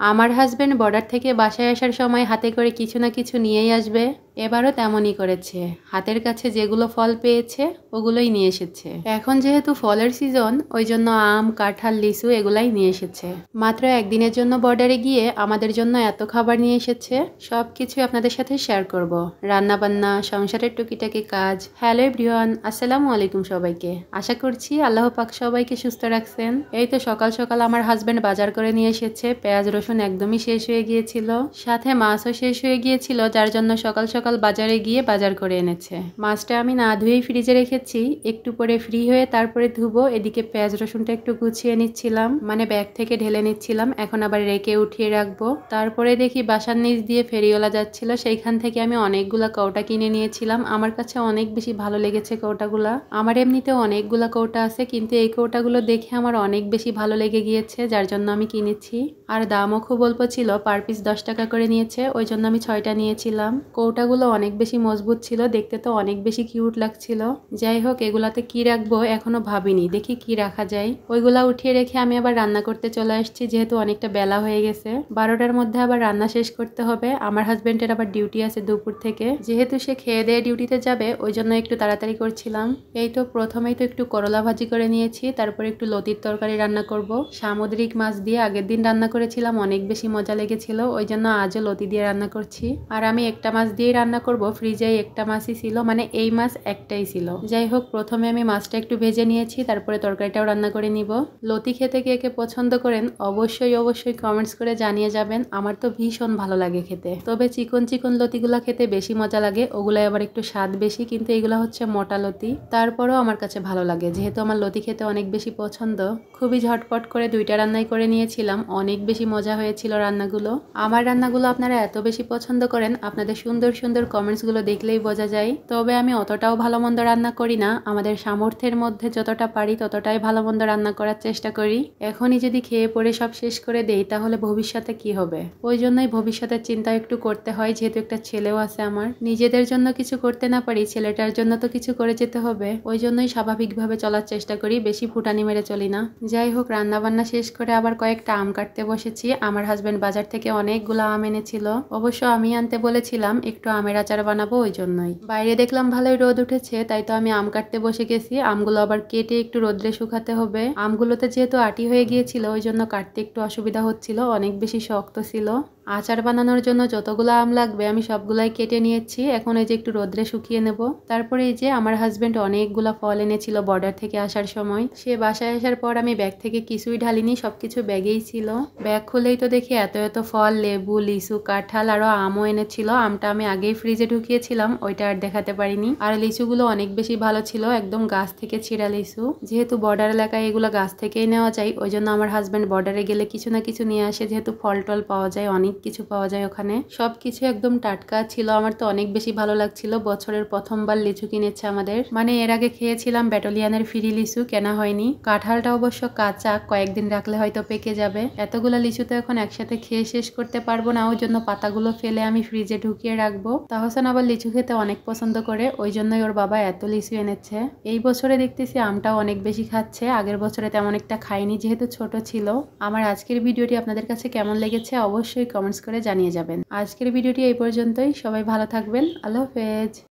আমার husband border থেকে বাসায় আসার সময় হাতে করে কিছু না কিছু নিয়েই আসবে। এবারও তেমনই করেছে, হাতের কাছে যেগুলো ফল পেয়েছে ওগুলোই নিয়ে এসেছে। এখন যেহেতু ফলের সিজন, ওই জন্য আম, কাঁঠাল, লিচু এগুলাই নিয়ে এসেছে। মাত্র একদিনের জন্য বর্ডারে গিয়ে আমাদের জন্য এত খাবার নিয়ে এসেছে, সব কিছু আপনাদের সাথে শেয়ার করব। রান্না বান্না, সংসারের টুকিটাকি কাজ। হ্যালো এভরিওয়ান, আসসালামু আলাইকুম সবাইকে। আশা করছি আল্লাহ পাক সবাইকে সুস্থ রাখছেন। এই তো সকাল সকাল আমার হাজবেন্ড বাজার করে নিয়ে এসেছে। পেঁয়াজ রসুন একদমই শেষ হয়ে গিয়েছিল, সাথে মাছও শেষ হয়ে গিয়েছিল, যার জন্য সকাল সকাল বাজারে গিয়ে বাজার করে এনেছে। মাছটা আমি না ধুয়েই ফ্রিজে রেখেছি, একটু পরে ফ্রি হয়ে তারপরে ধুবো। এদিকে পেঁয়াজ রসুনটা একটু গুছিয়ে নিচ্ছিলাম, মানে ব্যাগ থেকে ঢেলে নিচ্ছিলাম, এখন আবার রেখে উঠিয়ে রাখবো। তারপরে দেখি বাসার নিচ দিয়ে ফেরিওয়ালা যাচ্ছিল, সেইখান থেকে আমি অনেকগুলা কৌটা কিনে নিয়েছিলাম। আমার কাছে অনেক বেশি ভালো লেগেছে কৌটাগুলা। আমার এমনিতেও অনেকগুলা কৌটা আছে, কিন্তু এই কৌটাগুলো দেখে আমার অনেক বেশি ভালো লেগে গিয়েছে, যার জন্য আমি কিনেছি। আর দামও খুব অল্প ছিল, পার পিস 10 টাকা করে নিয়েছে, ওই জন্য আমি 6টা নিয়েছিলাম। কৌটাগুলো অনেক বেশি মজবুত ছিল, দেখতে তো অনেক বেশি কিউট লাগছিল। যাই হোক, এগুলাতে কি রাখবো এখনো ভাবিনি, দেখি কি রাখা যায়। ওইগুলা উঠিয়ে রেখে আমি আবার রান্না করতে চলে আসছি, যেহেতু অনেকটা বেলা হয়ে গেছে। 12টার মধ্যে আবার রান্না শেষ করতে হবে। আমার হাজবেন্ডের আবার ডিউটি আছে দুপুর থেকে, যেহেতু সে খেয়ে দিয়ে ডিউটিতে যাবে, ওই জন্য একটু তাড়াতাড়ি করছিলাম। এই তো প্রথমেই তো একটু করলা ভাজি করে নিয়েছি, তারপর একটু লতির তরকারি রান্না করব। সামুদ্রিক মাছ দিয়ে আগের দিন রান্না করেছিলাম, অনেক বেশি মজা লেগেছিল, ওই জন্য আজও লতি দিয়ে রান্না করছি। আর আমি একটা মাছ দিয়েই রান্না করব, ফ্রিজে একটা মাছই ছিল, মানে এই মাছ একটাই ছিল। যাই হোক, প্রথমে আমি মাছটা একটু ভেজে নিয়েছি, তারপরে তরকারিটাও রান্না করে নিব। লতি খেতে কে কে পছন্দ করেন অবশ্যই অবশ্যই কমেন্টস করে জানিয়ে যাবেন। আমার তো ভীষণ ভালো লাগে খেতে, তবে চিকন চিকন লতিগুলা খেতে বেশি মজা লাগে, ওগুলো আবার একটু স্বাদ বেশি, কিন্তু এগুলো হচ্ছে মোটা লতি। তারপরেও আমার কাছে ভালো লাগে, যেহেতু আমার লতি খেতে অনেক বেশি পছন্দ। খুবই ঝটপট করে 2টা রান্নাই করে নিয়েছিলাম, অনেক বেশি মজা হয়েছিল রান্নাগুলো। আমার রান্নাগুলো আপনারা এত বেশি পছন্দ করেন, আপনাদের সুন্দর সুন্দর কমেন্টসগুলো দেখলেই বোঝা যায়। তবে আমি অতটাও ভালো মন্দ রান্না করি না, আমাদের সামর্থ্যের মধ্যে যতটা পারি ততটাই ভালো মন্দ রান্না করার চেষ্টা করি। এখনই যদি খেয়ে পরে সব শেষ করে দেই, তাহলে ভবিষ্যতে কি হবে? ওই জন্যই ভবিষ্যতের চিন্তা একটু করতে হয়, যেহেতু একটা ছেলেও আছে আমার। নিজেদের জন্য কিছু করতে না পারি, ছেলেটার জন্য তো কিছু করে যেতে হবে। ওই জন্যই স্বাভাবিকভাবে চলার চেষ্টা করি, বেশি ফুটানি মেরে চলি না। যাই হোক, রান্না বান্না শেষ করে আবার কয়েকটা আম কাটতে বসেছি। আমার হাজবেন্ড বাজার থেকে অনেকগুলো আম এনেছিল, অবশ্য আমি আনতে বলেছিলাম, একটু আমের আচার বানাবো, ওই জন্যই। বাইরে দেখলাম ভালোই রোদ উঠেছে, তাই তো আমি আম কাটতে বসে গেছি। আমগুলো আবার কেটে একটু রোদ্রে শুকাতে হবে। আমগুলোতে যেহেতু আটি হয়ে গিয়েছিল, ওই জন্য কাটতে একটু অসুবিধা হচ্ছিল, অনেক বেশি শক্ত ছিল। আচার বানানোর জন্য যতগুলো আম লাগবে আমি সবগুলাই কেটে নিয়েছি, এখন এই যে একটু রোদ্রে শুকিয়ে নেব। তারপরে এই যে আমার হাজবেন্ড অনেকগুলা ফল এনেছিল বর্ডার থেকে আসার সময়। সে বাসায় আসার পর আমি ব্যাগ থেকে কিছুই ঢালিনি, সবকিছু ব্যাগেই ছিল। ব্যাগ খুলেই তো দেখি এত এত ফল, লেবু, লিচু, কাঁঠাল, আরো আমও এনেছিল। আমটা আমি আগেই ফ্রিজে ঢুকিয়েছিলাম, ওইটা আর দেখাতে পারিনি। আর লিচুগুলো অনেক বেশি ভালো ছিল, একদম গাছ থেকে ছিঁড়া লিচু। যেহেতু বর্ডার এলাকায় এগুলো গাছ থেকেই নেওয়া যায়, ওই জন্য আমার হাজবেন্ড বর্ডারে গেলে কিছু না কিছু নিয়ে আসে, যেহেতু ফল টল পাওয়া যায়, অনেক কিছু পাওয়া যায় ওখানে। সবকিছু একদম টাটকা ছিল, আমার তো অনেক বেশি ভালো লাগছিল। বছরের প্রথমবার লিচু কিনেছে আমাদের, মানে এর আগে খেয়েছিলাম ব্যাটালিয়ানের ফ্রি লিচু, কেনা হয়নি। কাঁঠালটা অবশ্য কাঁচা, কয়েকদিন রাখলে হয়তো পেকে যাবে। এতগুলা লিচু তো এখন একসাথে খেয়ে শেষ করতে পারবো না, ওই জন্য পাতাগুলো ফেলে আমি ফ্রিজে ঢুকিয়ে রাখবো। তাহসান আবার লিচু খেতে অনেক পছন্দ করে, ওই জন্যই ওর বাবা এত লিচু এনেছে। এই বছরে দেখতেছি আমটাও অনেক বেশি খাচ্ছে, আগের বছরে তেমন একটা খাইনি, যেহেতু ছোট ছিল। আমার আজকের ভিডিওটি আপনাদের কাছে কেমন লেগেছে অবশ্যই কমেন্টস করে জানিয়ে যাবেন। আজকের ভিডিওটি এই পর্যন্তই, সবাই ভালো থাকবেন, আল্লাহ হাফেজ।